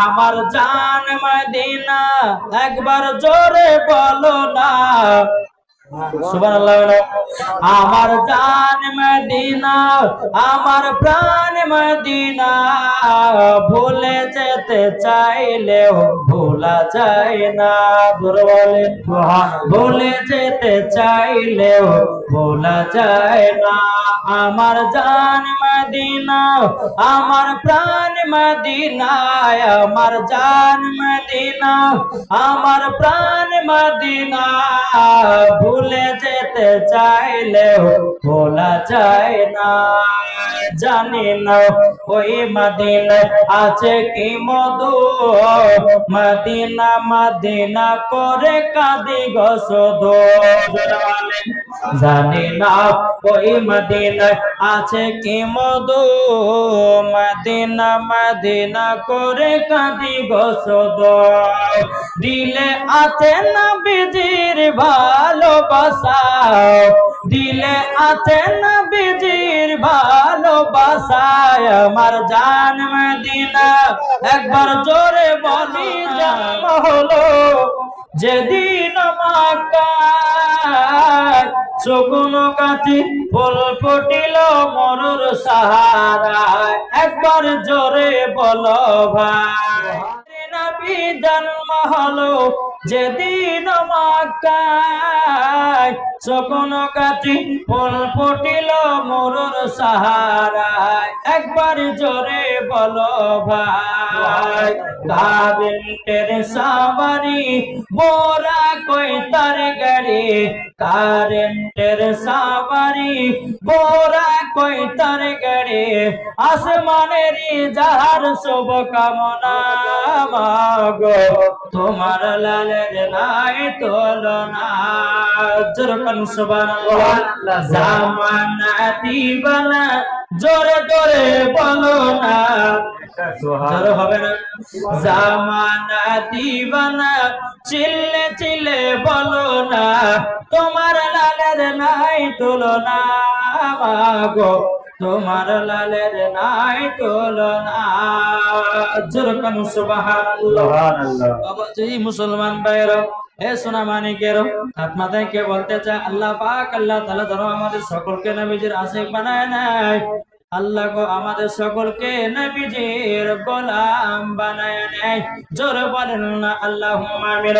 আমার জান মদিনা একবার জোরে বলো না সুবহানাল্লাহ। আমার জান মদিনা আমার প্রাণ মদিনা ভুলে যেতে চাইলেও ভোলা যায় না। বলে ভুলে যেতে চাইলেও ভোলা যায় না। আমার জান মদিনা আমার প্রাণ মদিনা আমার জান মদিনা আমার প্রাণ মদিনা ভুলে যেতে চাইলেও ভোলা যায় না। জানি না ওই মদিনায় আছে কি মধু মদিনা মদিনা করে কাঁদি গো শুধু। জানি না ওই মদিনায় আছে কি মধু মদিনা মদিনা করে কাঁদি গো শুধু। দিলে আছে নবীজির ভালোবাসা দিলে আছে নবীজির ভালোবাসা আমার জান মদিনা একবার জোরে বলি জন্ম হলো যেদিন মক্কায় শগুন গাছে ফুল ফুটিল মরুর সাহারায় একবার জোরে বলো ভাই। নবী জন্ম হলো যেদিন মক্কায় শগুন গাছে ফুল ফুটিল মরুর সাহারায় একবার জোরে বলো ভাই। কারেন্টের সাওয়ারি বোরা কই তার গাড়ি কারেন্টের সাওয়ারি বোরা কই তার গাড়ি আসমানের যাহার শুভ কামনা মাগো তোমার লালের নাই তুলনা। জোরকান সুবহানাল্লাহ। জামানা দিবানা জোরে জোরে বলো না জোরে হবে না। জামানা দিবানা চিল্লে চিল্লে বলো না তোমার লালের নাই তুলনা মাগো তোমার লালের নাই তুলনা। জোরকান সুবহানাল্লাহ। বাবা এই মুসলমান ভাইরা এ সোনা মানিকের আপনাদেরকে বলতে চাই আল্লাহ পাক আল্লাহ তাআলা যেন আমাদের সকলকে নবীজির আশিক বানায় নেয়। আল্লাহ গো আমাদের সকলকে নবীজির গোলাম বানায় নেয়। জোরে বলেন না আল্লাহুম্মা আমিন।